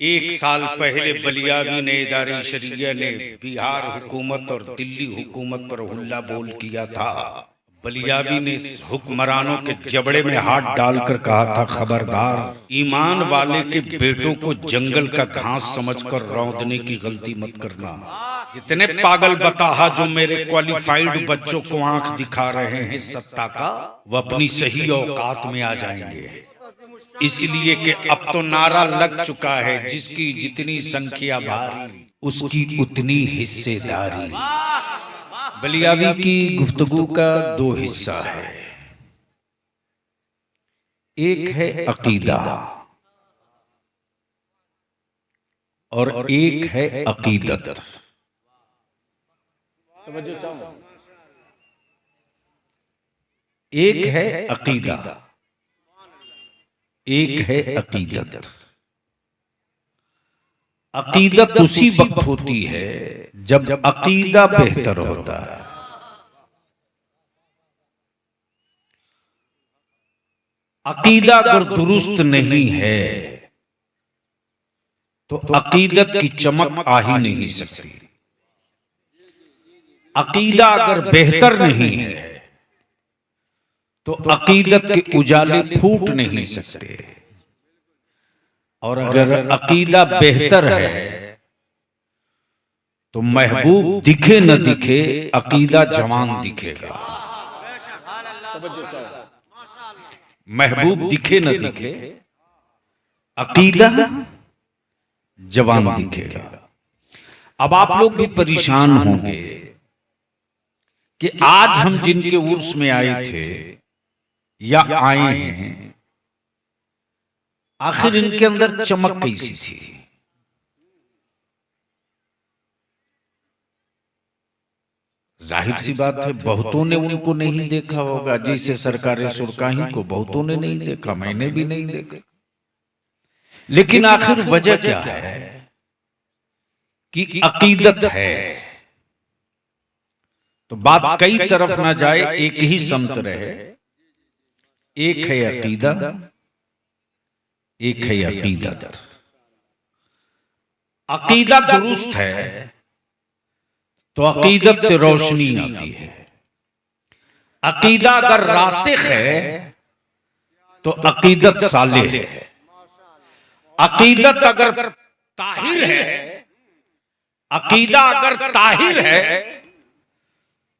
एक साल पहले बलियावी ने इदारे शरिया ने बिहार हुकूमत और दिल्ली हुकूमत पर हुल्ला बोल किया था। बलियावी ने हुक्मरानों के जबड़े में हाथ डालकर कहा था, खबरदार, ईमान वाले के बेटों को जंगल का घास समझकर रौंदने की गलती मत करना। जितने पागल बताहा जो मेरे क्वालिफाइड बच्चों को आंख दिखा रहे हैं सत्ता का, वो अपनी सही औकात में आ जाएंगे। इसलिए कि अब तो नारा लग चुका है, जिसकी जितनी संख्या भारी उसकी उतनी हिस्सेदारी। बलियावी की गुफ्तगू का दो हिस्सा है, एक है अकीदा और एक है अकीदत। एक है अकीदा, एक है अकीदत। अकीदत उसी वक्त होती है जब अकीदा बेहतर होता है। अकीदा अगर दुरुस्त नहीं है तो अकीदत की चमक आ ही नहीं सकती। अकीदा अगर बेहतर नहीं है तो अकीदत के उजाले फूट नहीं सकते। और अगर अकीदा बेहतर है तो महबूब दिखे न दिखे, अकीदा जवान दिखेगा। महबूब दिखे न दिखे, अकीदा जवान दिखेगा। अब आप लोग भी परेशान होंगे कि आज हम जिनके उर्स में आए थे या आए हैं, आखिर इनके अंदर चमक कैसी थी? जाहिर सी बात है, बहुतों ने उनको नहीं देखा होगा। जैसे सरकार सुरकाही को बहुतों ने नहीं देखा, मैंने भी नहीं देखा। लेकिन आखिर वजह क्या है कि अकीदत है। तो बात कई तरफ ना जाए, एक ही समत रहे। एक है अकीदा, एक है अकीदत। अकीदा दुरुस्त है तो अकीदत से रोशनी आती है। अकीदा अगर रासिख है तो अकीदत सालेह है। अकीदत अगर ताहिर है, अकीदा अगर ताहिर है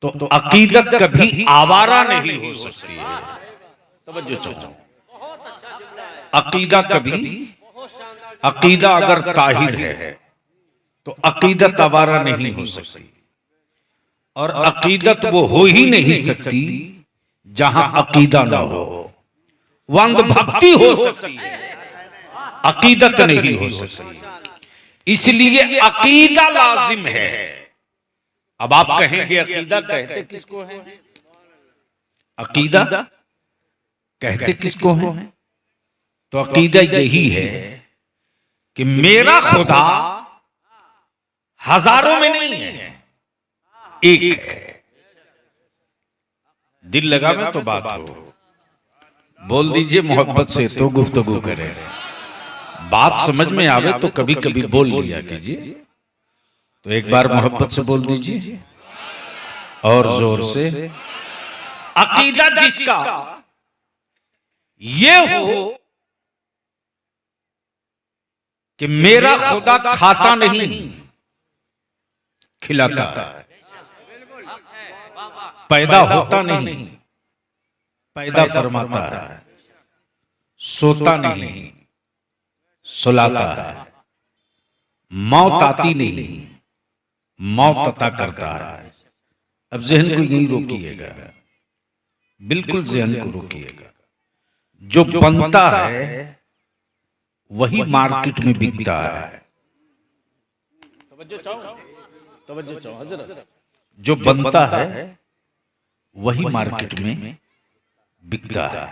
तो अकीदत कभी आवारा नहीं हो सकती है। तवज्जो चाहूं, अकीदा कभी, अकीदा अगर ताहिर है तो अकीदत आवारा नहीं हो सकती। और अकीदत वो हो ही नहीं सकती जहां अकीदा ना हो। वह अंधभक्ति हो सकती है, अकीदत नहीं हो सकती। इसलिए अकीदा लाजिम है। अब आप कहेंगे अकीदा कहते किसको है? अकीदा कहते किसको है? तो अकीदा यही है कि मेरा खुदा हजारों में नहीं है, एक है। दिल लगा में तो बात हो, बोल दीजिए मोहब्बत से तो गुफ्तगू करें। बात समझ में आवे तो कभी कभी बोल लिया कीजिए। तो एक बार मोहब्बत से बोल दीजिए और जोर से। अकीदा जिसका ये हो कि मेरा खुदा खाता नहीं, खिलाता है। पैदा होता नहीं, पैदा फरमाता है। सोता नहीं, सुलाता है। मौत आती नहीं, मौत अता करता है। अब जहन को यही रोकिएगा, बिल्कुल जहन को रोकिएगा। जो बनता है वही मार्केट में बिकता है। जो बनता है वही मार्केट में बिकता है।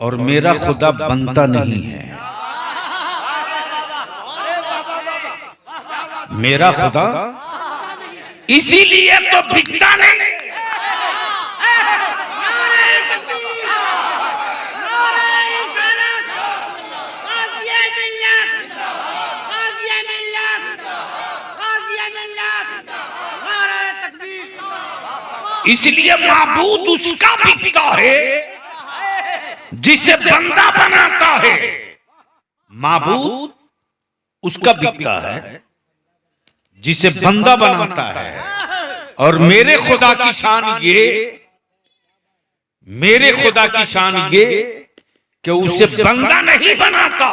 और मेरा खुदा बनता नहीं है, मेरा खुदा इसीलिए तो बिकता नहीं। इसलिए माबूद उसका बिकता है जिसे बंदा बनाता है। माबूद उसका बिकता है जिसे बंदा बनाता है। और मेरे खुदा की शान ये, मेरे खुदा की शान ये कि उसे बंदा नहीं बनाता,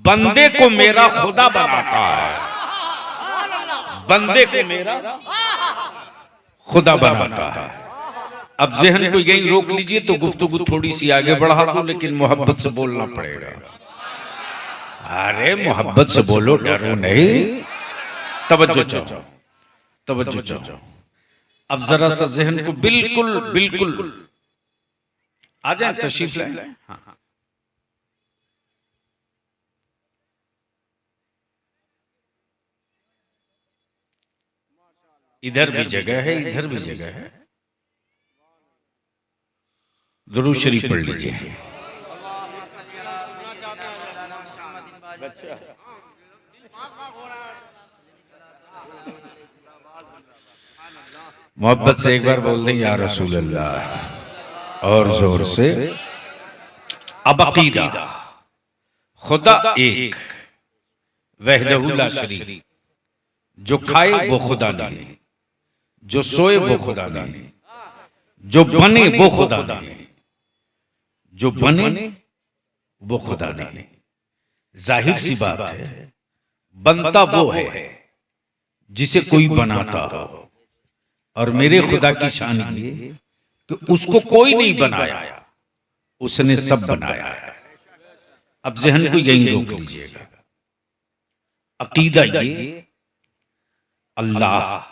बंदे को मेरा खुदा बनाता है। बंदे को मेरा खुदा बनाता है। अब जहन को यही रोक लीजिए तो गुफ्तगू थोड़ी सी आगे बढ़ा दो, लेकिन मोहब्बत से बोलना पड़ेगा। अरे मोहब्बत से बोलो, डरो नहीं। तवज्जो चाहो, तवज्जो चाहो। अब जरा सा जहन को बिल्कुल बिल्कुल आ जाए, तशरीफ लाए। हाँ, इधर भी जगह है, इधर भी जगह है। दुरूद शरीफ पढ़ लीजिए। मोहब्बत से एक बार बोल दें या रसूल अल्लाह, और जोर से। अब अकीदा, खुदा एक, वहदहु ला शरीक, जो खाए वो खुदा नहीं, जो सोए वो खुदा नहीं, जो बने वो खुदा नहीं, जो बने वो खुदा नहीं। जाहिर सी बात है, बनता वो है जिसे कोई बनाता हो। और मेरे खुदा की शान ये कि उसको कोई नहीं बनाया, उसने सब बनाया है। अब जहन को यही रोक लीजिएगा। अकीदा ये, अल्लाह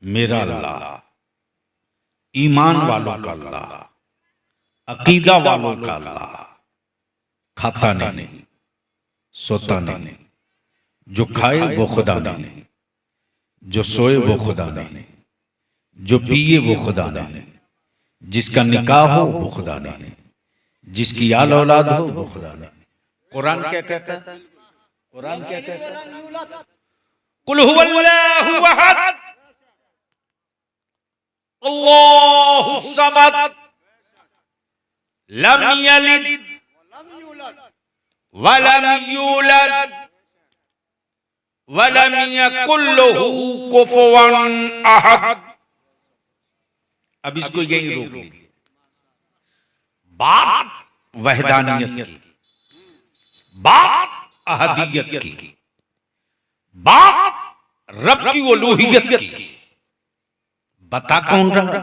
मेरा अल्लाह, ईमान वालों का अल्लाह, अकीदा वालों का अल्लाह, खाता नहीं, सोता नहीं, जो खाए वो खुदा नहीं, जो सोए वो खुदा नहीं, जो पिए वो खुदा नहीं, जिसका निकाह हो वो खुदा नहीं, जिसकी आल औलाद हो वो खुदा नहीं। कुरान क्या कहता है? कुरान क्या कहता है? कुल हुवल्लाहु अहद, अल्लाहु समद, लम यलिद वलम यूलद वलम यकुल लहू कुफुवन अहद। अब इसको यही रोक लीजिए। बात वहदानियत की, बात अहदियत की, बात रब की उलूहियत की। बता कौन रहा?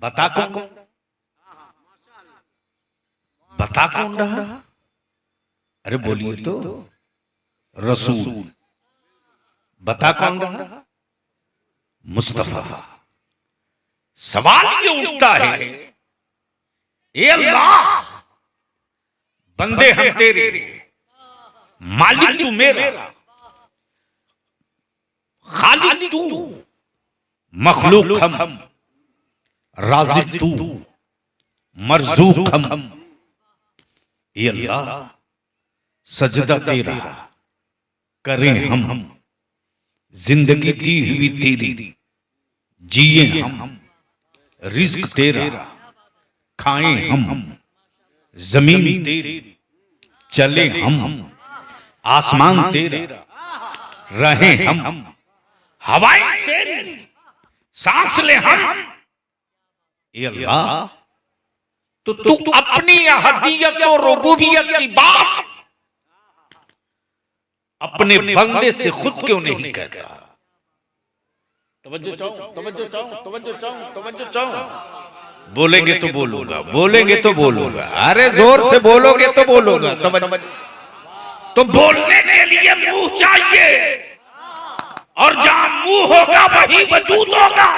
बता कौन? बता कौन रहा? अरे बोलिए तो। रसूल। बता कौन रहा? मुस्तफा। सवाल ये उठता है, ए अल्लाह, बंदे हम तेरे, मालिक तू मेरा, खालिक तू, मखलूक हम, राज़िक तू, मरज़ूक हम। ए अल्लाह, सजदा तेरा करें हम, जिंदगी दी हुई तेरी, जिए हम, रिज्क तेरा खाएं हम, जमीन तेरी चले हम, आसमान तेरा रहें हम, हवाएं तेरी सांस ले हम। ए अल्लाह, तो तू अपनी अहदियत और रुबूबियत की बात अपने बंदे से खुद क्यों नहीं कहता? तवज्जो चाहो, तवज्जो चाहो, तवज्जो चाहो, तवज्जो चाहो। बोलेंगे तो बोलूंगा, बोलेंगे तो बोलूंगा। अरे जोर से बोलोगे तो बोलूंगा। तो बोलने के लिए मुंह चाहिए, और जहां मुंह होगा वही वजूद होगा।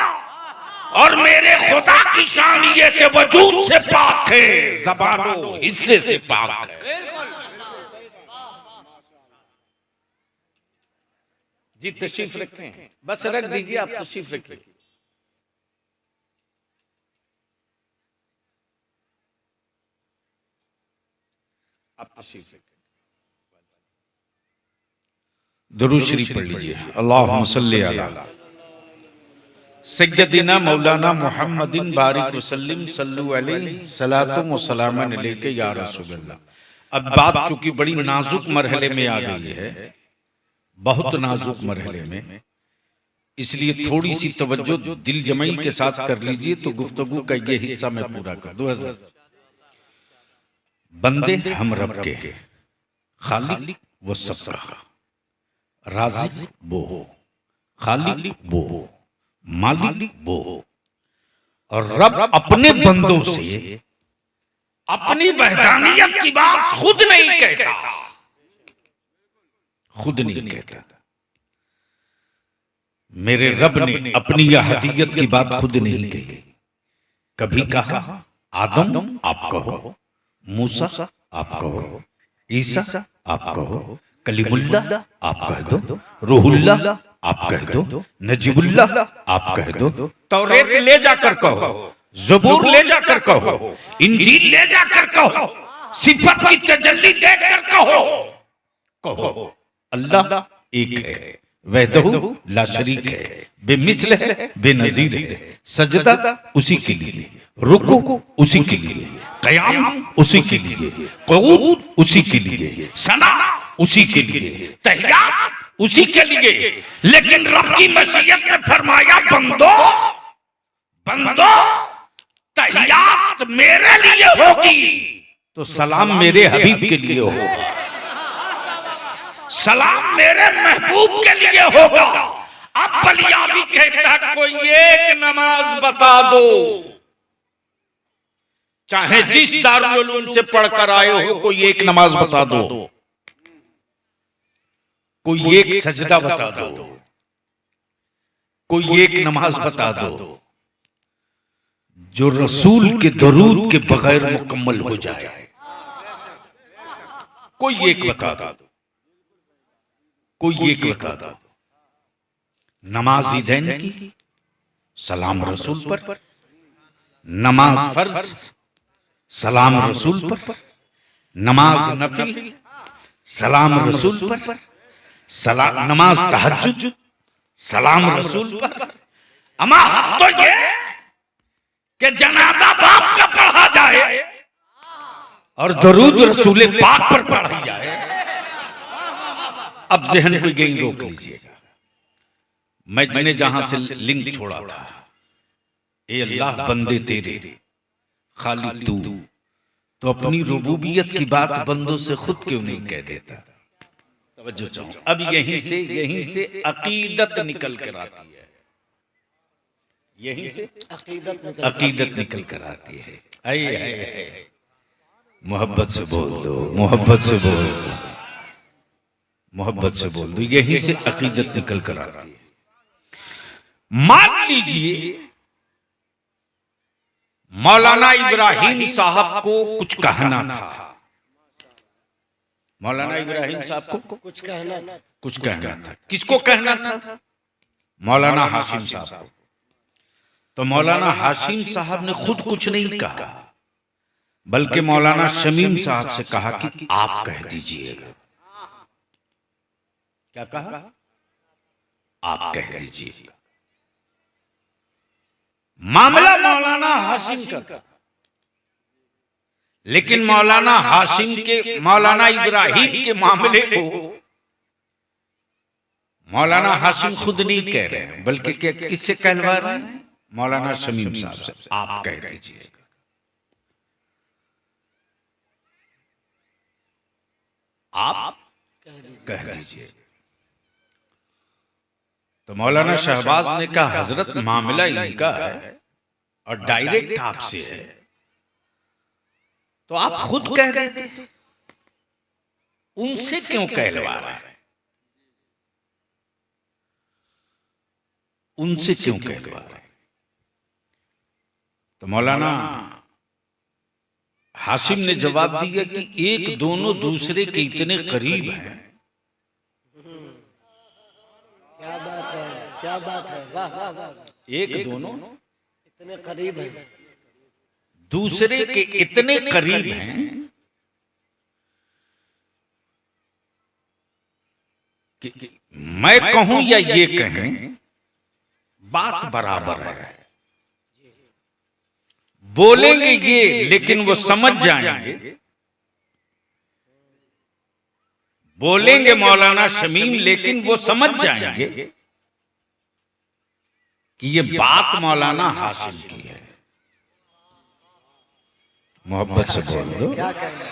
और मेरे खुदा की शान ये कि वजूद से पाक है, ज़बानो हिस्से से पाक है। जी तशरीफ रखते हैं, बस रख दीजिए, आप तशरीफ रखिए। आप तशरीफ रखिए। दुरूद शरीफ पढ़ लीजिए। अल्लाहुम्मा सल्ली अला सैयदना मौलाना मुहम्मदिन बारिक वसल्लम सल्लु अलैहि सलातुम व सलामन अलैके या रसूलल्लाह। अब बात चूंकि बड़ी नाजुक मरहले में आ गई है, बहुत नाजुक मरहले में, इसलिए थोड़ी सी तवज्जो दिल जमई के साथ कर लीजिए तो गुफ्तगू का ये हिस्सा मैं पूरा कर दूं। बंदे हम रब के, खालिक वो सबका, राज़िक वो हो, खालिक वो हो, मालिक वो हो। और रब अपने बंदों से अपनी वहदानियत की बात खुद नहीं कहता, खुद नहीं कहता। मेरे रब ने अपनी अहदियत की बात खुद नहीं कही। कभी कहा आदम आप कहो, मूसा आप कहो, ईसा आप कहो, कलीमुल्लाह आप कह दो, रूहुल्लाह आप कह दो, नजीबुल्लाह आप कह दो, तौरेत ले जाकर कहो, ज़बूर ले जाकर कहो, इंजील ले जाकर कहो, सिफत की तजल्ली देखकर कहो, कहो अल्लाह एक है, वहदहु ला शरीक है, बेमिसल है, बेनजीर है। सजदा उसी के लिए, रुकू उसी के लिए, क़याम उसी के लिए, क़ुऊद उसी के लिए, सना उसी के लिए, तहियात उसी के लिए। लेकिन रब की मशीयत ने फरमाया बंदो, बंदो तहियात मेरे लिए होगी तो सलाम मेरे हबीब के लिए होगा, सलाम मेरे महबूब के लिए होगा। अब बलियाबी कहता कोई एक नमाज बता दो, चाहे जिस दारुल उलूम से पढ़कर आए हो, कोई एक नमाज बता दो, कोई एक सजदा बता दो, कोई एक नमाज बता दो जो रसूल के दरूद के बगैर मुकम्मल हो जाए। कोई एक बता दो, कोई एक बता दो। नमाज ईदैन की सलाम रसूल पर, नमाज फर्ज सलाम रसूल पर, नमाज नफिल सलाम रसूल पर, नमाज तहज्जुद सलाम रसूल पर। अमा हद तो ये कि जनाजा बाप का पढ़ा जाए और दरूद रसूल पाक पर पढ़ी जाए। अब जहन को गई रोक लीजिएगा। मैंने जहां से लिंक छोड़ा था, ए अल्लाह बंदे तेरे, खालिक तू, तो अपनी रुबूबियत की बात बंदों से खुद क्यों नहीं कह देता? तवज्जो चाहूं। अब यहीं से अकीदत निकल कर आती है, यहीं से अकीदत निकल कर आती है। आए मोहब्बत से बोल दो, मोहब्बत से बोल दो, मोहब्बत से बोल दो, यहीं से अकीदत निकल कर आती है। मान लीजिए मौलाना इब्राहिम साहब को कुछ कहना था, मौलाना इब्राहिम साहब को कुछ कहना था। किसको कहना था? मौलाना हाशिम साहब को। तो मौलाना हाशिम साहब ने खुद कुछ नहीं कहा, बल्कि मौलाना शमीम साहब से कहा कि आप कह दीजिएगा। क्या कहा? आप कह दीजिएगा। मामला मौलाना हाशिम का, लेकिन मौलाना हाशिम के, मौलाना इब्राहिम के मामले को मौलाना हाशिम खुद नहीं कह रहे हैं, बल्कि किससे कहलवा रहे हैं? मौलाना शमीम साहब से। आप कह दीजिएगा। आप कह दीजिएगा। तो मौलाना शहबाज ने कहा हजरत मामला इनका है और डायरेक्ट आपसे है, तो आप खुद कह देते, उनसे क्यों कहलवा रहे हैं? उनसे क्यों कहलवा रहे हैं? तो मौलाना हाशिम ने जवाब दिया कि एक दोनों दूसरे के इतने करीब हैं। क्या बात है, क्या बात है, वाह वाह वाह। एक दोनों इतने करीब है, दूसरे के इतने करीब हैं कि मैं कहूं या ये कहें, बात बराबर है। बोलेंगे ये लेकिन वो समझ जाएंगे, बोलेंगे मौलाना शमीम लेकिन वो समझ जाएंगे कि ये बात मौलाना हाशिम की है। मोहब्बत से बोल दो, क्या कहना,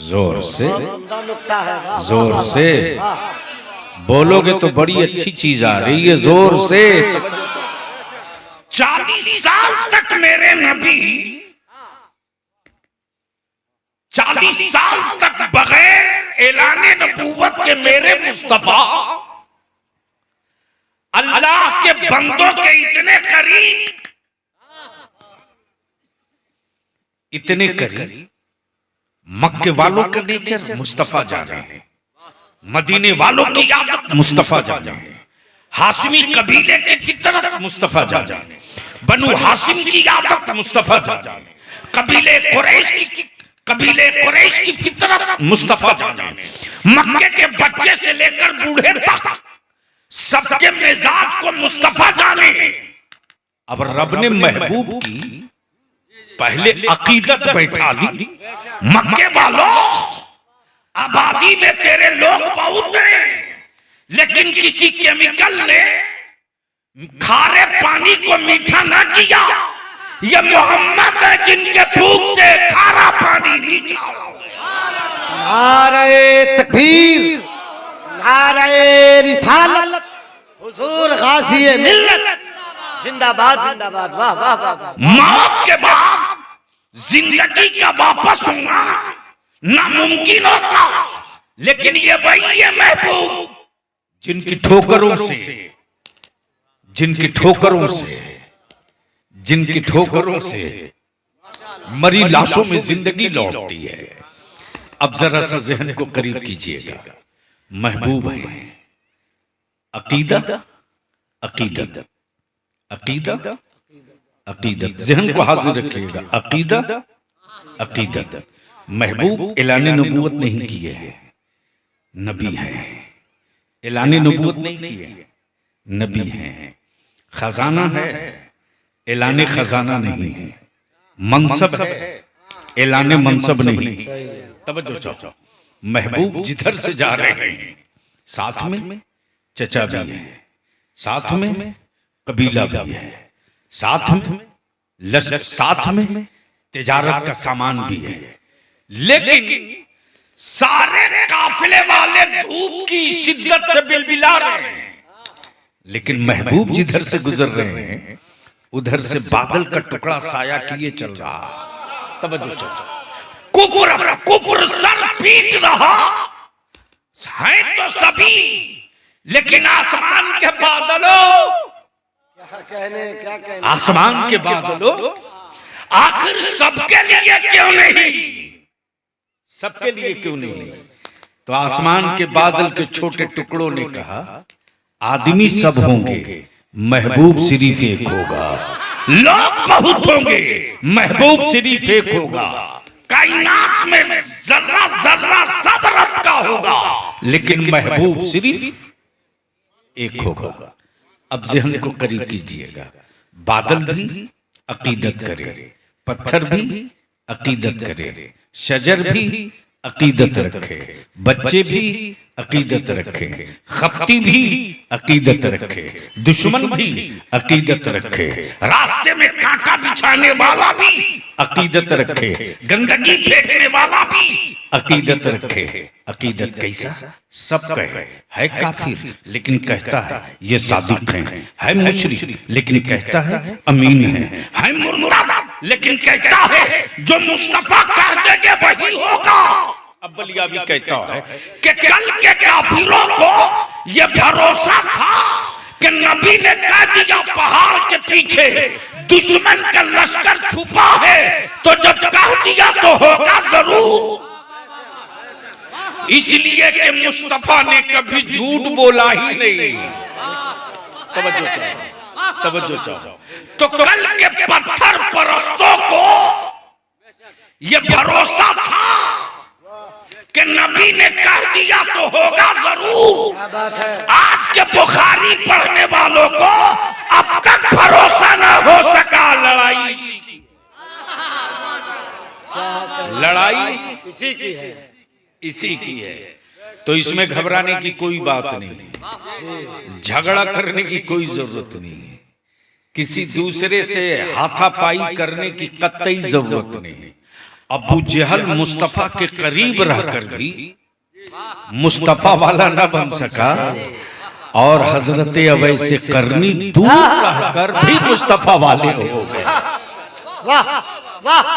जोर से, बहुत उम्दा नुक्ता है। वाह, जोर वाह, से वाह। बोलोगे तो बड़ी अच्छी चीज आ रही है। जोर से। 40 साल तक मेरे नबी, 40 साल तक बगैर ऐलाने नबूवत के मेरे मुस्तफा अल्लाह के बंदों के इतने करीब, इतने करीब। मक्के वालों का नेचर मुस्तफा जाने, मदीने वालों की आदत मुस्तफा जाने, हाशिमी कबीले की फितरत मुस्तफा जाने, बनु हाशिम की आदत मुस्तफा जाने, कबीले कुरैश की फितरत मुस्तफा जाने, मक्के के बच्चे से लेकर बूढ़े तक सबके मिजाज को मुस्तफा जाने। अब रब ने महबूब की पहले अकीदत बैठा ली। मक्के वालों, आबादी में तेरे लोग बहुत हैं, लेकिन किसी केमिकल ने खारे पानी को मीठा ना किया। ये मोहम्मद है जिनके थूक से खारा पानी मीठा हो गया। नारे तकबीर, नारे रिसालत, हुजूर गाज़ी मिल्लत, जिंदाबाद जिंदाबाद। वाह वाह वाह। मौत के बाद जिंदगी का वापस होना नामुमकिन होता, लेकिन ये वही है महबूब जिनकी ठोकरों से, जिनकी ठोकरों से, जिनकी ठोकरों से मरी लाशों में जिंदगी लौटती है। अब जरा सा जहन को करीब कीजिएगा। महबूब है अकीदा, अकीदत, अकीदा, अकीदत। जहन को हाजिर रखिएगा। अकीदा, अकीदत। महबूब ऐलान नबूवत नहीं किए है, नबी है। ऐलान नबूवत नहीं किए, नबी है। खजाना है, ऐलान खजाना नहीं है। मनसब है, ऐलान मनसब नहीं। तवज्जो चाहो। महबूब जिधर से जा रहे हैं साथ में चचा भी है, साथ में कबीला भी है, साथ में साथ में तिजारत का सामान भी है, लेकिन सारे काफिले वाले धूप की शिद्दत से बिलबिला रहे हैं, लेकिन महबूब जिधर से गुजर रहे हैं उधर से बादल का टुकड़ा साया किए चल रहा। तवज्जो चाहो। कुफ्र कुफ्र सर पीट रहा है तो सभी, लेकिन आसमान के बादलों, क्या कहने, आसमान के बादलों आखिर सबके लिए क्यों नहीं, सबके लिए क्यों नहीं? तो आसमान के बादल के छोटे टुकड़ों ने कहा आदमी सब होंगे, महबूब सिर्फ एक होगा। लोग बहुत होंगे, महबूब सिर्फ एक होगा। कायनात में जर्रा जर्रा सब रब का होगा, लेकिन महबूब सिर्फ एक होगा। अब जहन को करीब कीजिएगा। बादल भी अकीदत करे, पत्थर भी अकीदत करे, शजर भी अकीदत रखे, बच्चे भी अकीदत रखे, खप्ती भी अकीदत रखे, दुश्मन भी अकीदत रखे, रास्ते में कांटा बिछाने वाला भी अकीदत रखे, गंदगी फेंकने वाला भी अकीदत रखे। अकीदत कैसा? सब कहे है काफिर लेकिन कहता है ये सादिक है मुशरिक लेकिन कहता है अमीन है मुर्तद लेकिन कहता है जो मुस्तफा कह देंगे वही होगा। अब बलिया भी कहता है कि कल के काफिरों को ये भरोसा था कि नबी ने कह दिया पहाड़ के पीछे दुश्मन का लश्कर छुपा है, तो जब कह दिया तो होगा जरूर। इसलिए कि मुस्तफा ने कभी झूठ बोला ही नहीं। तवज्जो चाहो, तवज्जो चाहो। तो कल के पत्थर परस्तों को ये भरोसा था कि नबी ने कह दिया तो होगा जरूर। आज के बुखारी पढ़ने वालों को अब तक भरोसा ना हो सका। लड़ाई इसी की, लड़ाई इसी की है, इसी की है। तो इसमें घबराने की कोई बात नहीं, झगड़ा करने की कोई जरूरत नहीं, किसी दूसरे से हाथापाई करने की कतई जरूरत नहीं। अबू जहल मुस्तफा के करीब रहकर भी मुस्तफा वाला न बन सका, और हजरत अवैसे करनी दूर रहकर भी मुस्तफा वाले हो गए। वाह वाह।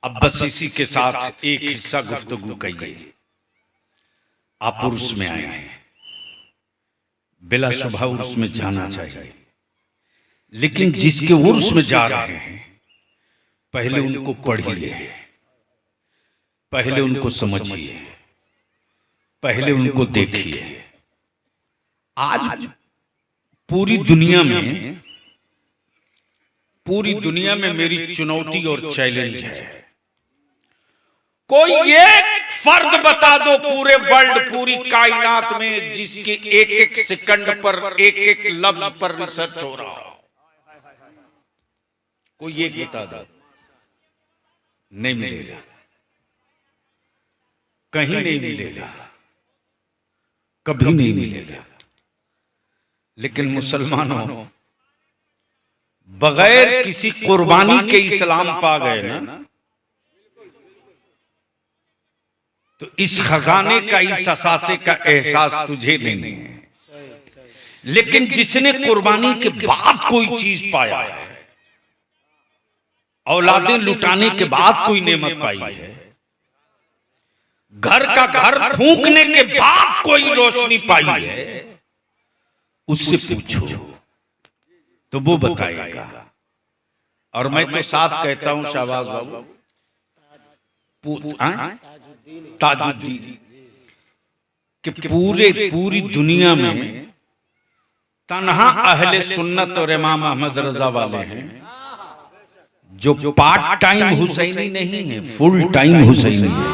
अब बस इसी के साथ एक हिस्सा गुफ्तगू कहिए। आप उर्स में आए हैं, बिला शुबह उर्स में जाना चाहिए, लेकिन जिसके उर्स में जा रहे हैं पहले उनको पढ़िए, पहले उनको समझिए, पहले उनको देखिए। आज पूरी दुनिया में मेरी चुनौती और चैलेंज है, कोई एक फर्द बता दो पूरे वर्ल्ड, पूरी कायनात में जिसके एक एक सेकंड पर एक एक लफ्ज पर रिसर्च हो रहा हो। कोई एक बता दो, नहीं मिलेगा, कहीं नहीं मिलेगा, कभी नहीं मिलेगा। लेकिन मुसलमानों बगैर किसी कुर्बानी के इस्लाम पा गए ना, तो इस खजाने का, इस असासे का एहसास तुझे नहीं है। लेकिन जिसने कुर्बानी के बाद कोई चीज पाया है, औलादें लुटाने के बाद कोई नेमत पाई है, घर का घर फूंकने के बाद कोई रोशनी पाई है, उससे पूछो तो वो बताएगा। और मैं तो साफ कहता हूं शाहबाज बाबू, ताजुद्दीन कि पूरी दुनिया में तन्हा अहले सुन्नत और इमाम अहमद रजा वाले हैं जो पार्ट टाइम हुसैनी नहीं है, फुल टाइम हुसैनी है।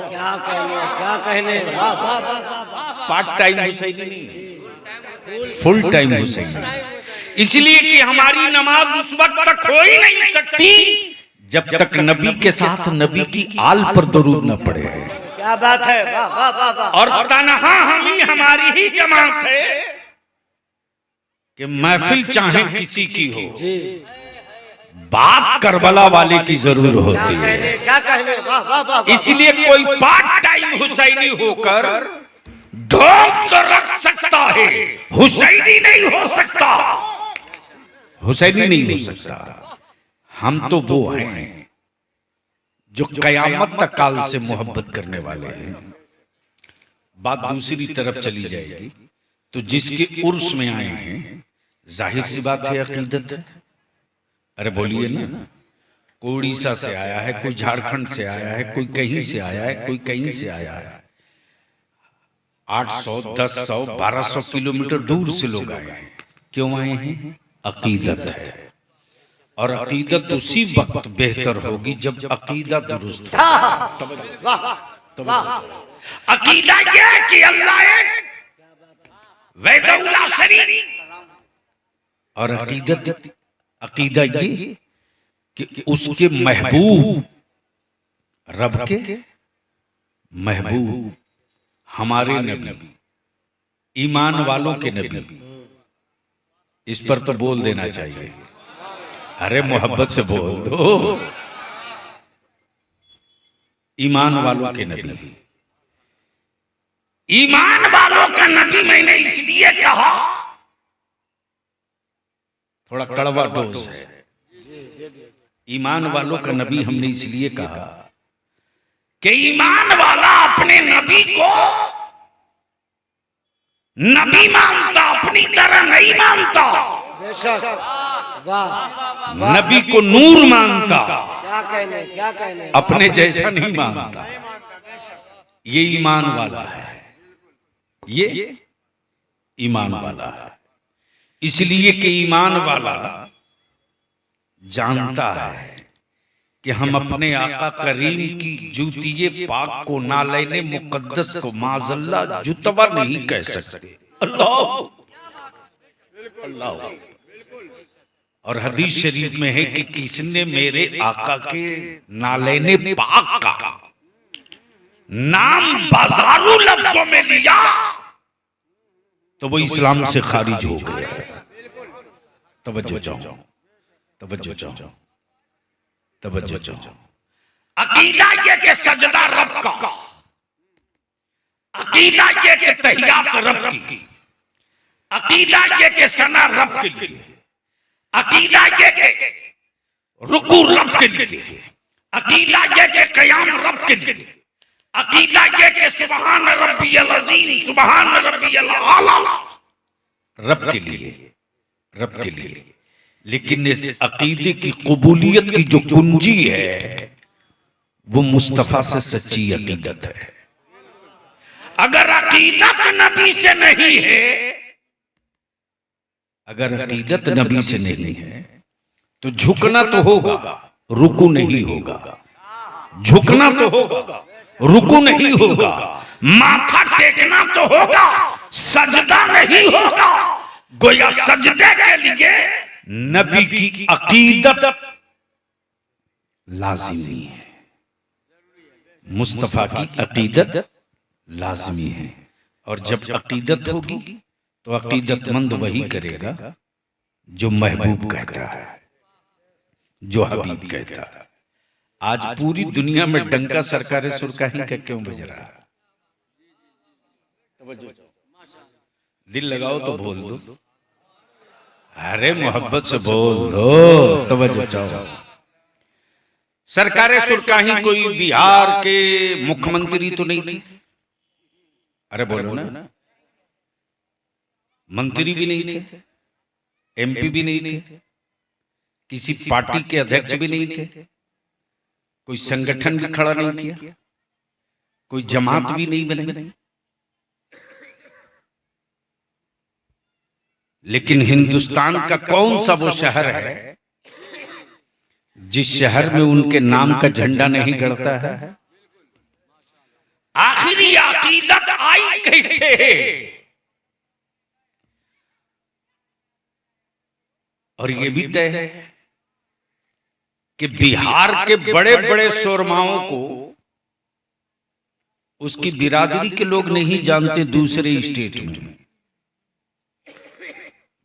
क्या कहने वाह वाह वाह। पार्ट टाइम हुसैनी नहीं है, फुल टाइम हुसैनी। इसलिए कि हमारी नमाज उस वक्त तक हो ही नहीं सकती जब तक नबी के साथ नबी की आल पर दरूद न पड़े। क्या बात है, वाह वाह वाह वाह। और तन्हा हमारी ही जमात है कि महफिल चाहे किसी की हो, बात करबला वाले की जरूर होती है। क्या कहने वाह वाह वाह। इसलिए कोई पार्ट टाइम हुसैनी होकर ढोंग तो रख सकता है, हुसैनी नहीं हो सकता, हुसैनी नहीं हो सकता। हम तो वो हैं जो कयामत तक काल से मोहब्बत करने वाले हैं। बात दूसरी तरफ चली जाएगी तो जिसके उर्स में आए हैं, जाहिर सी बात है अकीदत है। अरे बोलिए ना, कोई उड़ीसा से आया है, कोई झारखंड से आया है, कोई कहीं से आया है, कोई कहीं से आया है। 800, 1000, 1200 किलोमीटर दूर से लोग आए हैं। क्यों आए हैं? अकीदत है। और अकीदत उसी वक्त बेहतर होगी जब अकीदा दुरुस्त हो। अकीदा यह कि अल्लाह एक, वहदहुल्ला शरीक। और अकीदा ये कि उसके महबूब, रब के महबूब, हमारे नबी, ईमान वालों के नबी। इस पर तो बोल देना चाहिए, अरे मोहब्बत से बोल दो। ईमान वालों के नबी, ईमान वालों का नबी मैंने इसलिए कहा, थोड़ा कड़वा डोज है। ईमान वालों का नबी हमने इसलिए कहा कि ईमान वाला अपने नबी को नबी मानता, अपनी तरह नहीं मानता। बेशक, वाह। नबी को नूर मानता, क्या कहने अपने जैसा नहीं मानता। ये ईमान वाला है, ये ईमान वाला है। इसलिए कि ईमान वाला जानता है कि हम अपने आका करीम की जूतिये पाक को नालैने मुकद्दस को माजल्ला जुतवा नहीं कह सकते। अल्लाह अल्लाह। और हदीस शरीफ में है कि किसने मेरे आका के नालैने पाक का नाम बाजारू लफ्जों में लिया तो वो इस्लाम से खारिज हो गया। तवज्जो चाहो, तवज्जो चाहो, तवज्जो चाहो। अकीदा ये कि सजदा रब का, अकीदा ये कि तहियात रब की, अकीदा ये कि सना रब के लिए, अकीदा ये कि रुकू रब के लिए, अकीदा ये कि क़याम रब के लिए, अकीदा ये कि सुबहान रब्बियल अज़ीम, सुबहान रब्बियल आला रब के लिए, रब के लिए। लेकिन इस अकीदे की कबूलियत की जो कुंजी है वो मुस्तफा से सच्ची अकीदत है। अगर अकीदत नबी से नहीं है, अगर अकीदत नबी से नहीं है तो झुकना तो होगा, रुकू नहीं होगा। झुकना तो होगा, रुकू नहीं होगा। माथा टेकना तो होगा, सजदा नहीं होगा। गोया सजदे के लिए नबी की अकीदत लाजिमी है, मुस्तफा की अकीदत लाजिमी है। और जब अकीदत होगी तो अकीदतमंद वही करेगा जो महबूब कहता है, जो हबीब कहता है। आज पूरी दुनिया में डंका सरकारे सुरकाही का क्यों बज रहा है? दिल लगाओ तो बोल दो, अरे मोहब्बत से बोल दो, तवज्जो चाहो। सरकारे सुरकाही कोई बिहार के मुख्यमंत्री तो नहीं थी? अरे बोलो ना। मंत्री भी नहीं थे, एमपी भी नहीं थे, किसी पार्टी के अध्यक्ष भी नहीं थे, कोई संगठन भी खड़ा नहीं किया, कोई जमात भी नहीं बनी। लेकिन हिंदुस्तान का कौन सा वो शहर है जिस शहर में उनके नाम का झंडा नहीं गड़ता है? आखिर ये अकीदत आई कैसे? और ये भी तय है कि बिहार के बड़े बड़े शोरमाओं को उसकी बिरादरी के लोग नहीं जानते दूसरे स्टेट में।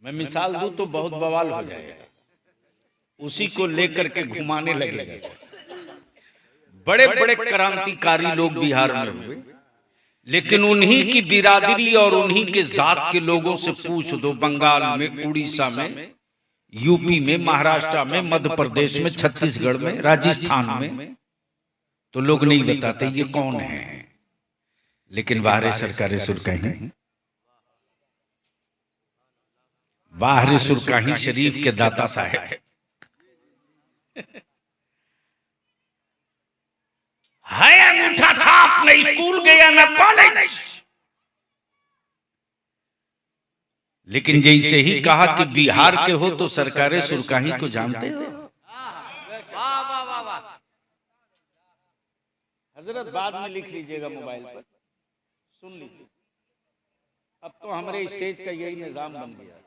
मैं मिसाल दूं तो बहुत बवाल हो जाएगा, उसी को लेकर के घुमाने लगेगा। बड़े बड़े क्रांतिकारी लोग बिहार में हुए, लेकिन उन्हीं की बिरादरी और उन्हीं के जात के लोगों से पूछ दो, बंगाल में, उड़ीसा में, यूपी में, महाराष्ट्र में, मध्य प्रदेश में, छत्तीसगढ़ में, राजस्थान में, तो लोग नहीं बताते ये कौन है। लेकिन बाहर सरकारें सुरकाही, बाहर सुरकाही शरीफ के दाता साहब है, अंगूठा छाप, न स्कूल गया न कॉलेज। लेकिन जैसे ही कहा कि बिहार के हो तो सरकारें सुरकाही को जानते हो। हजरत बाद में लिख लीजिएगा मोबाइल पर, सुन लीजिए। अब तो हमारे स्टेज का यही निजाम बन गया।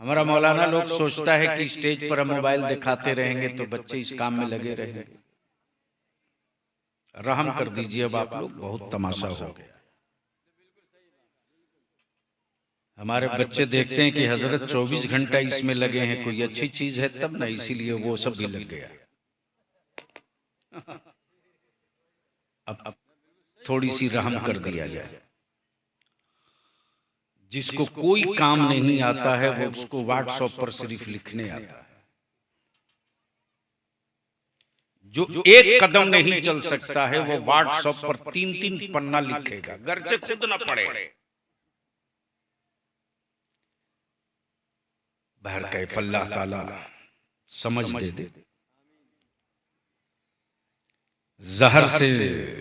हमारा मौलाना लोग सोचता है कि स्टेज पर हम मोबाइल दिखाते रहेंगे तो बच्चे इस काम में लगे रहेंगे। रहम कर दीजिए, अब आप लोग, बहुत तमाशा हो गया। हमारे बच्चे देखते हैं कि हजरत 24 घंटा इसमें लगे हैं, कोई अच्छी चीज है तब ना, इसीलिए वो सब भी लग गया। अब थोड़ी सी रहम कर दिया जाए। जिसको कोई काम नहीं आता है वो उसको व्हाट्सएप पर सिर्फ लिखने आता है। जो एक कदम नहीं चल सकता है वो व्हाट्सएप पर 3-3 पन्ना लिखेगा, घर से खुद ना पढ़े। बहर कैफ अल्लाह ताला समझ दे दे। जहर से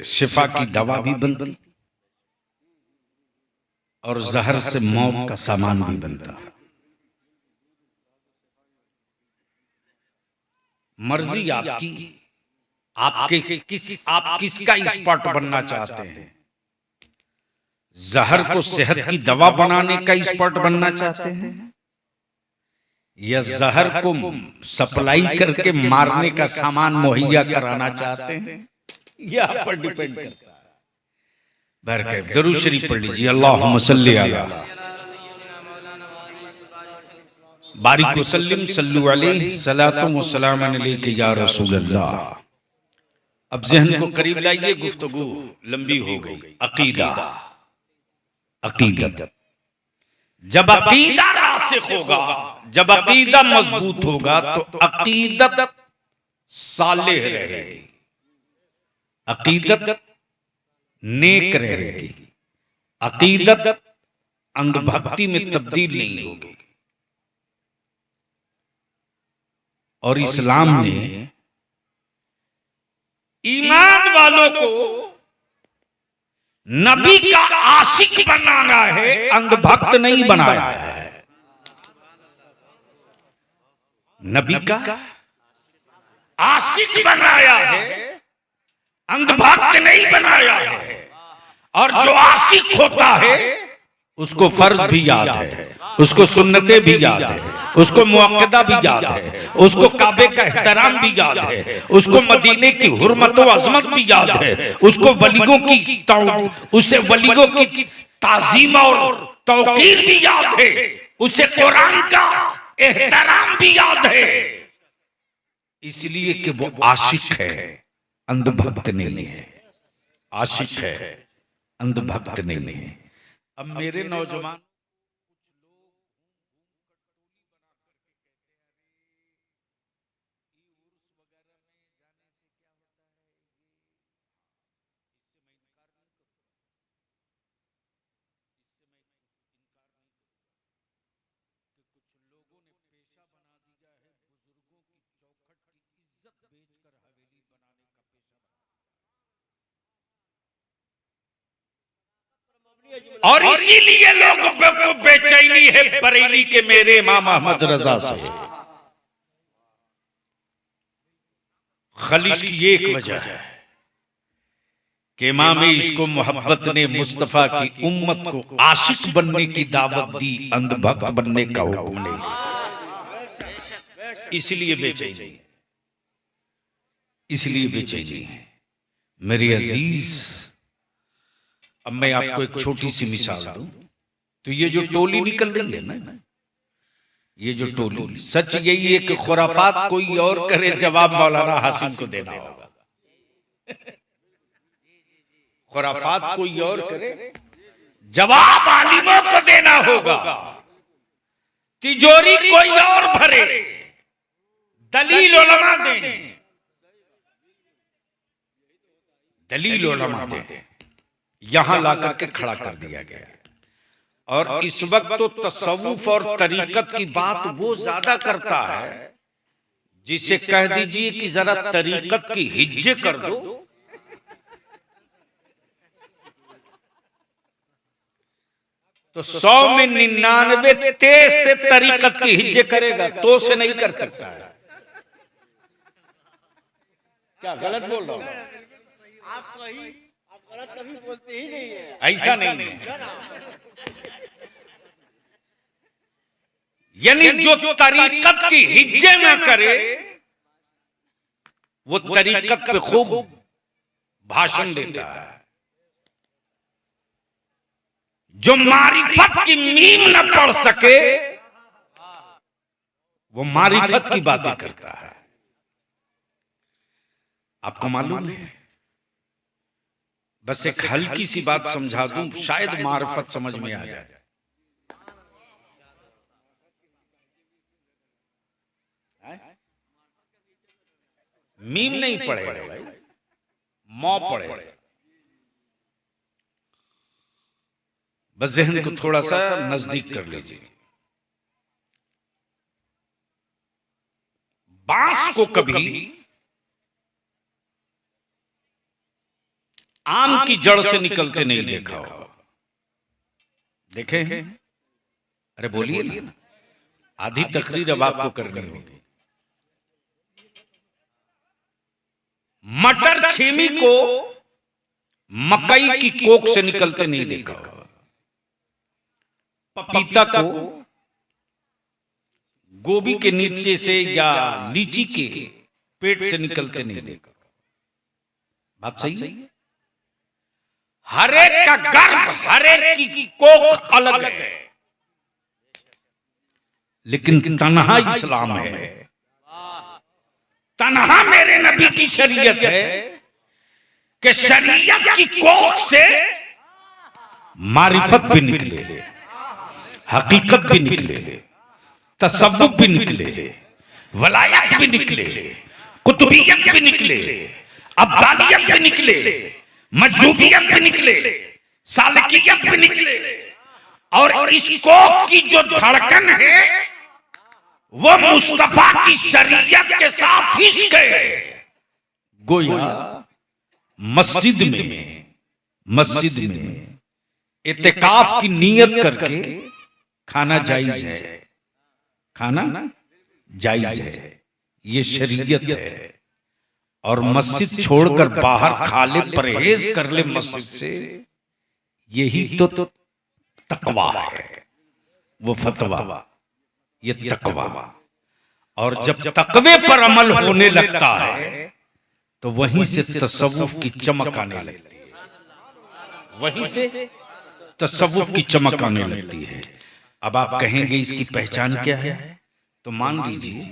शिफा की दवा भी बनती और जहर से मौत का सामान भी बनता। मर्जी आपकी, आप किसका एक्सपर्ट बनना चाहते हैं? जहर को सेहत की दवा बनाने का एक्सपर्ट बनना चाहते हैं, या जहर को सप्लाई करके मारने का सामान मुहैया कराना चाहते हैं? यह आप पर डिपेंड करता है। बरकत दरूद शरीफ पढ़ लीजिए, अल्लाहुम्मा सल्ली अला बारिक वसल्लिम सल्लु अलैहि सलातु व सलाम अलैका या रसूल अल्लाह। अब ज़हन को करीब लाइए, गुफ्तगू लंबी हो गई। अकीदा, अकीदत, जब अकीदा रासिख होगा, जब अकीदा मजबूत होगा तो अकीदत सालेह रहेगी, अकीदत नेक रहेगी, अकीदत अंधभक्ति में तब्दील नहीं होगी। और इस्लाम ने ईमान वालों को नबी का आशिक बनाना है, अंधभक्त नहीं बनाया है। नबी का आशिक बनाया है, अंधभक्त नहीं बनाया है। और जो आशिक होता है उसको फर्ज भी याद है, उसको सुन्नतें भी याद है, उसको मुअक्कदा भी याद है, उसको काबे का एहतराम भी याद है, उसको मदीने की हुर्मत व अजमत भी याद है, उसको वलियों की उसे वलियों की ताजीम और तौकीर भी याद है, उसे कुरान का एहतराम भी याद है। इसलिए कि वो आशिक है, अंधभक्त नहीं है। आशिक है, अंधभक्त नहीं है। अब मेरे नौजवान और इसीलिए लोगों को बेचैनी है बरेली के मेरे इमाम अहमद रजा से। खलीज की एक वजह है कि इमाम इश्को मोहब्बत ने मुस्तफा की उम्मत को आशिक बनने की दावत दी, अंधभक्त बनने का हुक्म नहीं। इसलिए बेचैनी, इसलिए बेचैनी है मेरे अजीज। अब मैं आपको एक छोटी सी मिसाल दूं तो ये जो टोली निकल रही है ना, ये जो टोली, सच यही है कि खुराफात कोई और करे, जवाब मौलाना हासिम को देना होगा। खुराफात कोई और करे, जवाब आलिमों को देना होगा। तिजोरी कोई और भरे, दलील उलमा दें, दलील उलमा दें। यहां लाकर के खड़ा कर दिया गया। और इस वक्त तो तसव्वुफ और तरीकत की बात वो ज्यादा करता है, जिसे कह दीजिए कि जरा तरीकत की हिज्जे कर दो, तो 100 में 99 तेज से तरीकत की हिज्जे करेगा, तो से नहीं कर सकता है। क्या गलत बोल रहा हूं? आप सही, आप गलत कभी बोलते ही नहीं है। ऐसा नहीं है। यानी जो तरीकत की हिज्जे ना करे, वो तरीकत पे खूब भाषण देता है। जो मारिफत की मीम न पढ़ सके, वो मारिफत की बातें करता है। आपको मालूम है, बस एक हल्की सी बात समझा दूं, शायद मारिफत समझ में आ जाए। मीम नहीं पढ़े भाई, मौ पढ़े। बस ज़हन को थोड़ा सा नजदीक कर लीजिए। बांस को कभी आम की जड़ से निकलते नहीं देखा होगा, देखे हैं? अरे बोलिए ना, आधी तकरीर अब आपको करनी होगी। मटर छेमी को मकई की कोख से निकलते नहीं देखा होगा, पपीता को गोभी के नीचे से या लीची के पेट से निकलते नहीं देखा। बात सही है? हर एक का गर्भ, हर एक की कोख अलग है, लेकिन तन्हा इस्लाम है, तन्हा मेरे नबी की शरीयत है कि शरीयत की कोख से मारिफत भी निकले, हकीकत भी निकले, तसव्वुफ भी निकले, वलायत भी निकले, कुतुबियत भी निकले, अब्दालियत भी निकले, मजूबियत भी निकले, सालकियत भी निकले। और इस कोख की जो धड़कन है वो मुस्तफा की शरीयत के साथ इश्क है। गोया मस्जिद में इत्तिकाफ की नियत करके खाना जायज है, खाना जायज है, ये शरीयत है। और मस्जिद छोड़कर बाहर खा ले, परहेज कर ले मस्जिद से, यही तो तकवा है, वो फतवा, ये तकवा। और जब तकवे पर अमल होने लगता है तो वहीं से तसव्वुफ की चमक आने लगती है, वहीं से तसव्वुफ की चमक आने लगती है। अब आप कहेंगे इसकी पहचान क्या है? तो मान लीजिए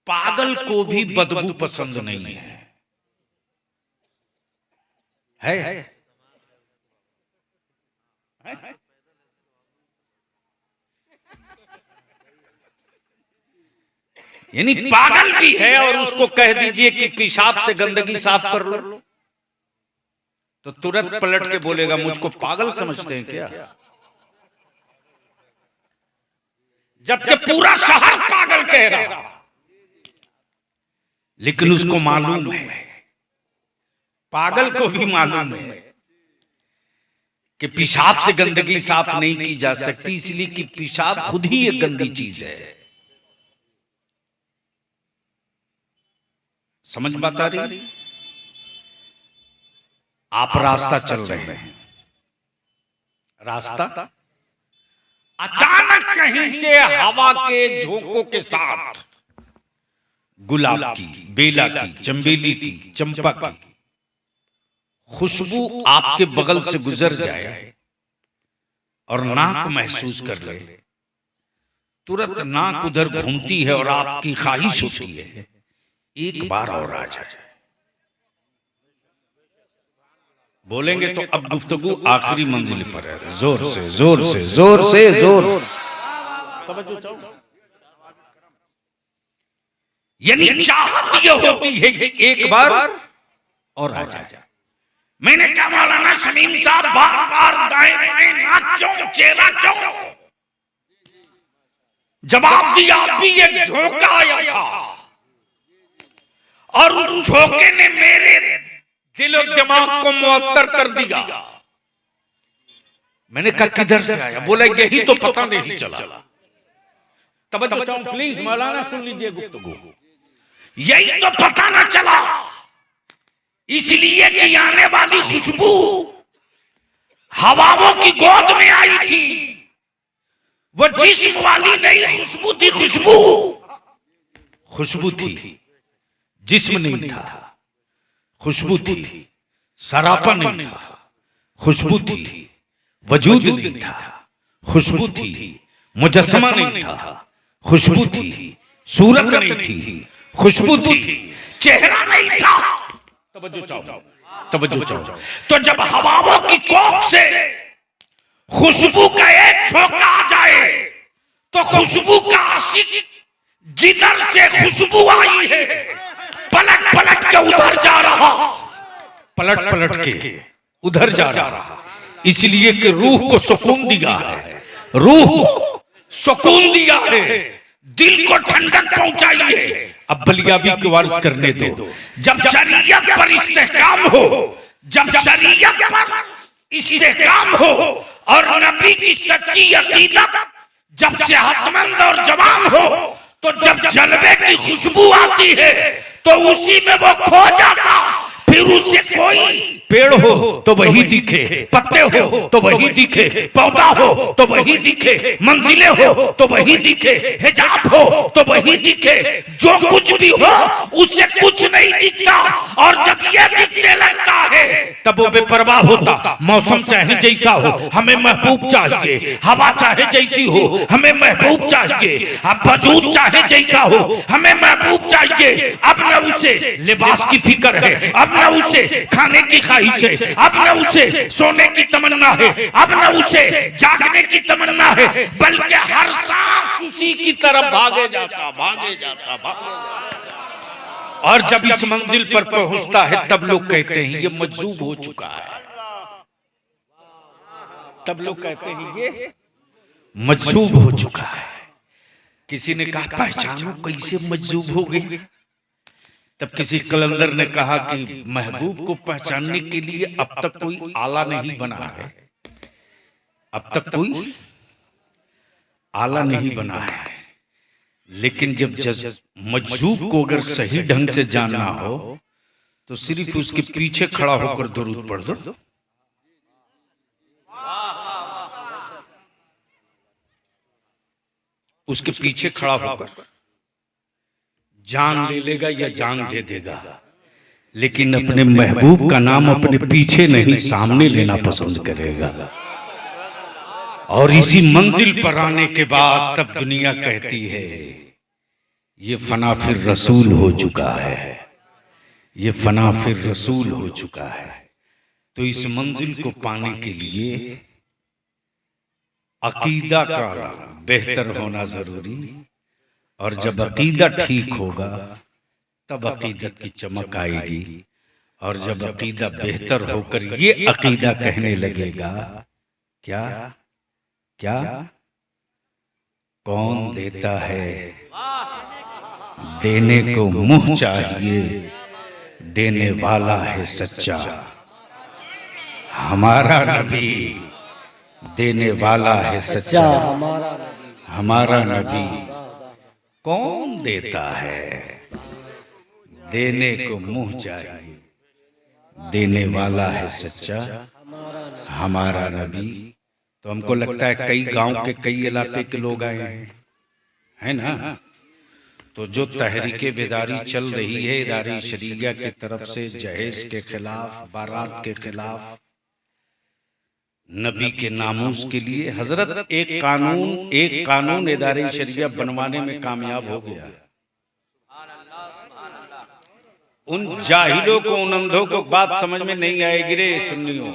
पागल को भी बदबू पसंद नहीं है? यानी पागल भी है और उसको कह दीजिए कि पेशाब से गंदगी साफ कर लो तो तुरंत पलट के बोलेगा मुझको पागल समझते हैं क्या? जबकि पूरा शहर पागल कह रहा, लेकिन उसको मालूम है, पागल को भी मालूम है कि पेशाब से गंदगी साफ नहीं की जा सकती, इसलिए कि पेशाब खुद ही एक गंदी चीज है। समझ बात आ रही? आप रास्ता चल रहे हैं, रास्ता अचानक कहीं से हवा के झोंकों के साथ गुलाब की, बेला की, चंबेली की, चंपा की खुशबू आपके बगल से गुजर जाए और नाक महसूस कर ले, तुरंत नाक उधर घूमती है और आपकी ख्वाहिश होती है एक बार और आ जाए। बोलेंगे तो अब गुफ्तगू आखिरी मंजिल पर है, जोर से जोर से जोर से जोर। यानी चाहत ये होती है कि एक बार और आ जाए। मैंने कहा मौलाना शमीम साहब बार बार दाएं बाएं नाक क्यों, चेहरा क्यों? जवाब दिया, अभी एक झोंका आया था और उस झोंके ने मेरे दिल और दिमाग को मुअत्तर कर दिया। मैंने कहा किधर से आया? बोला यही तो पता नहीं चला। तवज्जो प्लीज मौलाना सुन लीजिए गुफ्तगू। यही तो पता ना चला, इसलिए कि आने वाली खुशबू हवाओं की गोद में आई थी, वो जिस्म वाली नहीं खुशबू थी। खुशबू थी, जिस्म नहीं था। खुशबू थी, सरापा नहीं था। खुशबू थी, वजूद नहीं था। खुशबू थी, मुजस्समा नहीं था। खुशबू थी, सूरत नहीं थी। खुशबू थी, चेहरा नहीं था। तवज्जो चाहो। तो जब हवाओं की कोख से खुशबू का एक झोंका आ जाए तो खुशबू का आशिक जिधर से खुशबू आई है पलट पलट के उधर जा रहा, पलट के उधर जा रहा। इसलिए कि रूह को सुकून दिया है, रूह को सुकून दिया है, दिल को ठंडक पहुंचाई है। अब बलियाबी को वारिस करने दो। जब शरीयत पर इस्तेहकाम हो, जब शरीयत पर इस्तेहकाम हो और नबी की सच्ची अकीदत जब सेहतमंद और जवान हो, तो जब जलवे की खुशबू आती है तो उसी में वो खो जाता। फिर उससे कोई पेड़ हो तो वही दिखे, पत्ते हो तो वही दिखे, पौधा हो तो वही दिखे, मंजिलें हो तो वही दिखे, हिजाब हो तो वही दिखे, जो कुछ भी हो उससे कुछ नहीं दिखता। और जब ये दिखने लगता है तब वो बेपरवाह होता। मौसम चाहे जैसा हो हमें महबूब चाहिए, हवा चाहे जैसी हो हमें महबूब चाहिए, अब वजूद चाहे जैसा हो हमें महबूब चाहिए। अब न उसे लिबास की फिक्र है, अब न उसे खाने की ख्वाहिश है, अब न उसे सोने की तमन्ना है, अब न उसे जागने की तमन्ना है, बल्कि हर सांस उसी की तरफ भागे जाता, भागे जाता, भागे जाता। और जब इस मंजिल पर पहुंचता है तब लोग कहते हैं ये मजजूब हो चुका है। तब लोग कहते हैं ये मजजूब हो चुका है। किसी ने कहा पहचानो कैसे मजजूब हो गई? तब किसी कलंदर ने कहा कि महबूब को पहचानने के लिए अब तक कोई आला नहीं बना है, अब तक कोई आला नहीं बना है। लेकिन जब मजजूब को अगर सही ढंग से जानना हो तो सिर्फ उसके पीछे खड़ा होकर दुरूद पढ़ दो। उसके पीछे खड़ा होकर जान ले लेगा या जान दे देगा, लेकिन अपने महबूब का नाम अपने पीछे नहीं सामने लेना पसंद करेगा। और इसी मंजिल पर आने के बाद तब दुनिया कहती है ये फना फिर रसूल हो चुका है, ये फना फिर रसूल हो चुका है। तो इस मंजिल को पाने के लिए अकीदा का बेहतर होना जरूरी, और जब अकीदा ठीक होगा तब अकीदत की चमक आएगी। और जब अकीदा बेहतर होकर ये अकीदा कहने लगेगा क्या क्या कौन देता है देने को मुंह चाहिए, देने वाला है सच्चा हमारा नबी, देने वाला है सच्चा हमारा नबी। कौन देता है देने को मुंह चाहिए, देने वाला है सच्चा हमारा नबी। तो हमको लगता है कई गांव के कई इलाके के लोग आए हैं, है ना? तो जो तहरीके बेदारी चल रही है इदारे शरीया की तरफ से जहेज के खिलाफ, बारात के खिलाफ, नबी के नामूस के लिए, हजरत एक कानून इदारे शरीया बनवाने में कामयाब हो गया। उन जाहिलों को, उन अंधों को बात समझ में नहीं आएगी रे सुन्नियों।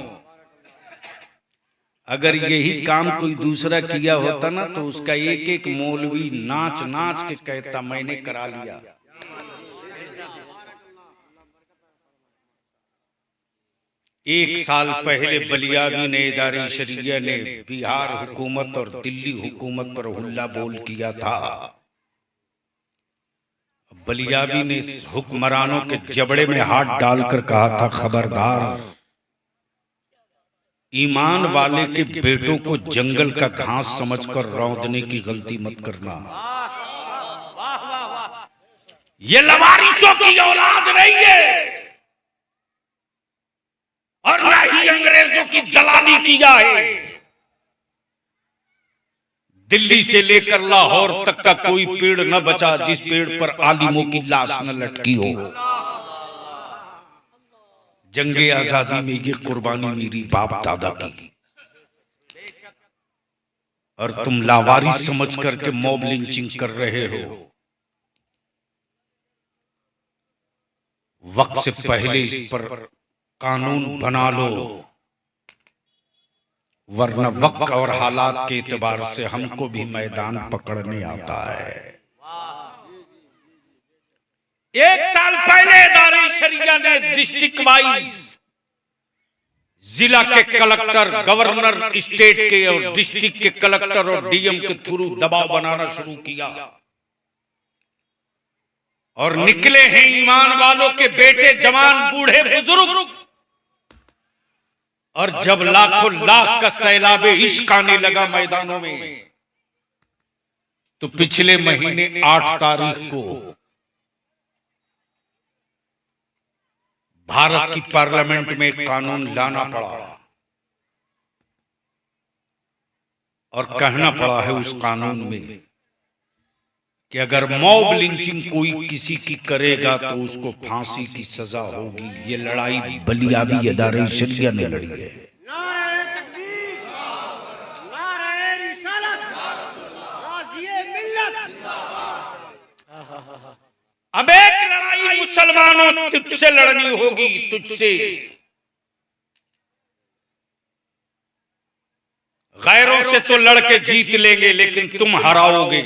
अगर यही काम कोई दूसरा किया होता ना तो उसका एक एक मौलवी नाच नाच के कहता मैंने करा लिया। एक साल पहले बलियावी ने इदारे शरिया ने बिहार हुकूमत और दिल्ली हुकूमत पर हुल्ला बोल किया था। बलियावी ने हुक्मरानों के जबड़े में हाथ डालकर कहा था खबरदार, ईमान वाले के बेटों को जंगल का घास समझकर रौंदने की गलती मत करना। ये लवारिसों की औलाद नहीं है और ना ही अंग्रेजों की दलाली किया है। दिल्ली से लेकर लाहौर तक का कोई पेड़ न बचा जिस पेड़ पर आलिमों की लाश न लटकी हो। जंगे आजादी में ये कुर्बानी मेरी बाप दादा की, और तुम लावारिस समझ करके मॉब लिंचिंग कर रहे हो। वक्त से पहले इस पर कानून बना लो, वरना वक्त और हालात के एतबार से हमको भी मैदान पकड़ने आता है। एक साल पहले इदारे शरिया ने डिस्ट्रिक्ट वाइज जिला के कलेक्टर, गवर्नर स्टेट के और डिस्ट्रिक्ट के कलेक्टर और डीएम के थ्रू दबाव बनाना शुरू किया, और निकले हैं ईमान वालों के बेटे, जवान, बूढ़े, बुजुर्ग। और जब लाखों लाख का सैलाबे इश्क आने लगा मैदानों में, तो पिछले महीने 8 तारीख को भारत की पार्लियामेंट में एक कानून लाना पड़ा और कहना पड़ा है उस कानून में कि अगर मॉब लिंचिंग कोई किसी की करेगा तो उसको फांसी की सजा होगी। ये लड़ाई बलियाबी अदारे शरिया ने लड़ी है। नारे तकबीर, नारे रिसालत, गाज़िए मिल्लत। अब एक लड़ाई मुसलमानों तुझसे लड़नी होगी, तुझसे। गैरों से तो लड़के जीत लेंगे लेकिन तुम हराओगे,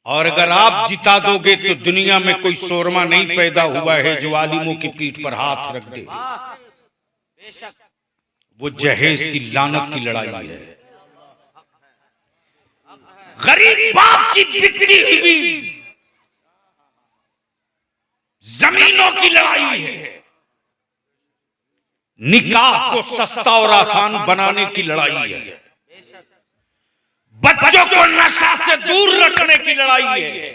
और अगर आप जिता दोगे तो दुनिया में कोई शोरमा नहीं पैदा हुआ है जो आलिमों की पीठ पर हाथ रख दे। वो जहेज की लानत की लड़ाई है। गरीब बाप की बिकती हुई जमीनों की लड़ाई है। निकाह को सस्ता और आसान बनाने की लड़ाई है। बच्चों को नशा से दूर रखने की लड़ाई है।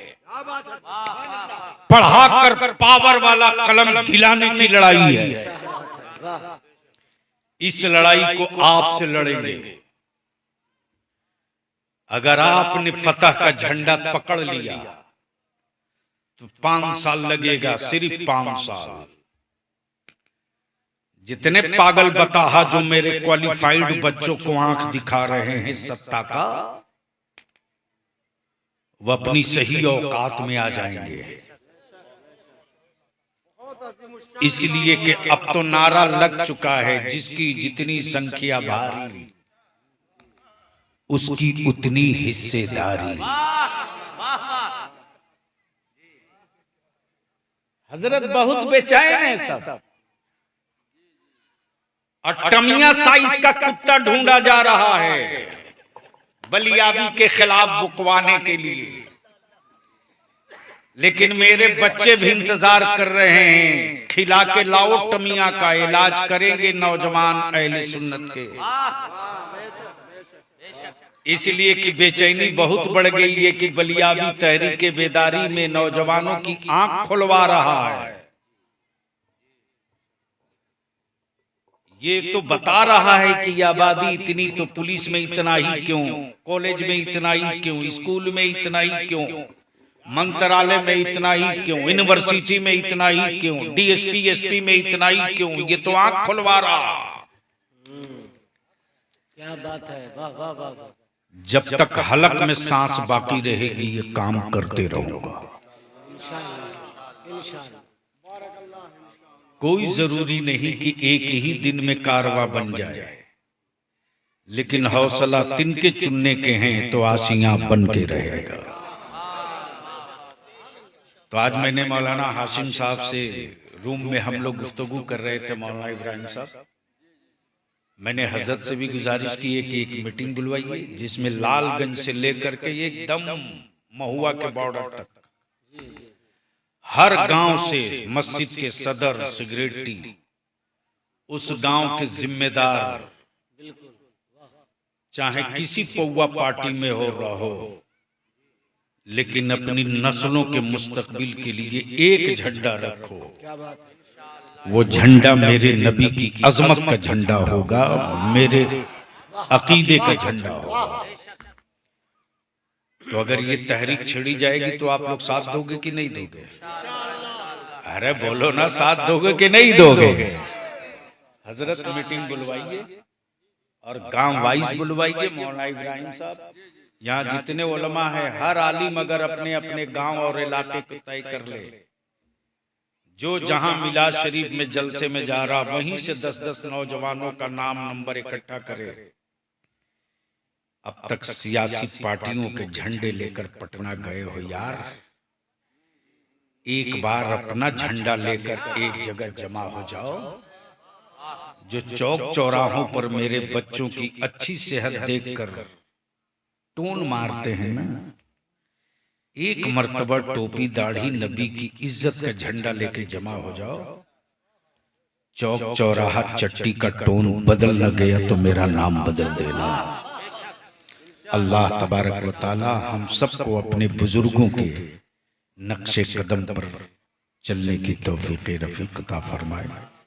पढ़ाकर पावर वाला कलम दिलाने की लड़ाई है। इस लड़ाई को आपसे लड़ेंगे। अगर आपने फतह का झंडा पकड़ लिया तो 5 साल लगेगा, सिर्फ 5 साल। जितने पागल बताहा जो मेरे क्वालिफाइड बच्चों को आंख दिखा रहे हैं सत्ता का, वो अपनी सही औकात में आ जाएंगे। इसलिए कि अब तो नारा लग चुका है, जिसकी जितनी संख्या भारी उसकी उतनी हिस्सेदारी। हजरत बहुत बेचैन है सब। अटमिया साइज का कुत्ता ढूंढा जा रहा है बलियाबी के खिलाफ बुकवाने के लिए, लेकिन मेरे बच्चे भी इंतजार कर रहे हैं। खिला के लाओ टमिया का, इलाज करेंगे नौजवान अहले सुन्नत के। इसलिए कि बेचैनी बहुत बढ़ गई है कि बलियाबी तहरीके बेदारी में नौजवानों की आंख खुलवा रहा है। ये तो बता रहा है कि आबादी इतनी तो पुलिस में इतना ही क्यों, कॉलेज में इतना ही क्यों, स्कूल में इतना ही क्यों, मंत्रालय में इतना ही क्यों, यूनिवर्सिटी में इतना ही क्यों, डीएसपी एसपी में इतना ही क्यों। ये तो आंख खुलवा रहा। क्या बात है, वाह वाह वाह वाह। जब तक हलक में सांस बाकी रहेगी ये काम करते रहूंगा। इंशाअल्लाह इंशाअल्लाह। कोई जरूरी नहीं कि एक ही दिन में कारवां बन जाए, लेकिन हौसला तिनके चुनने के हैं तो आसियां बन के रहेगा। तो आज मैंने मौलाना हाशिम साहब से रूम में हम लोग गुफ्तगू कर रहे थे, मौलाना इब्राहिम साहब, मैंने हजरत से भी गुजारिश की है कि एक मीटिंग बुलवाइए जिसमें लालगंज से लेकर के एकदम महुआ के बॉर्डर तक हर गांव से मस्जिद के सदर सेक्रेटरी, उस गांव के जिम्मेदार, चाहे किसी पौवा पार्टी में हो रहो, लेकिन अपनी नस्लों के मुस्तकबिल के लिए एक झंडा रखो। क्या बात है। वो झंडा मेरे नबी की अजमत का झंडा होगा, मेरे अकीदे का झंडा होगा। तो अगर ये तहरीक छिड़ी जाएगी तो आप लोग साथ दोगे कि नहीं दोगे? अरे बोलो ना, साथ दोगे कि नहीं दोगे? हजरत मीटिंग बुलवाइए और गांव वाइज बुलवाइए। मौलाना इब्राहिम साहब, यहाँ जितने उलमा है, हर आलिम अगर अपने अपने गांव और इलाके को तय कर ले, जो जहां मिलाद शरीफ में जलसे में जा रहा वहीं से 10-10 नौजवानों का नाम नंबर इकट्ठा करे। अब तक सियासी पार्टियों के झंडे लेकर पटना गए हो यार, एक बार अपना झंडा लेकर एक जगह जमा हो जाओ। जो चौक चौराहों पर मेरे बच्चों की अच्छी सेहत देखकर टोन मारते हैं ना, एक मर्तबा टोपी दाढ़ी नबी की इज्जत का झंडा लेके जमा हो जाओ। चौक चौराहा चट्टी का टोन बदल न गया तो मेरा नाम बदल देना। अल्लाह तबारक व तआला हम सबको अपने बुजुर्गों के नक्शे कदम पर चलने की तौफीक रफ़ीक अता फरमाए।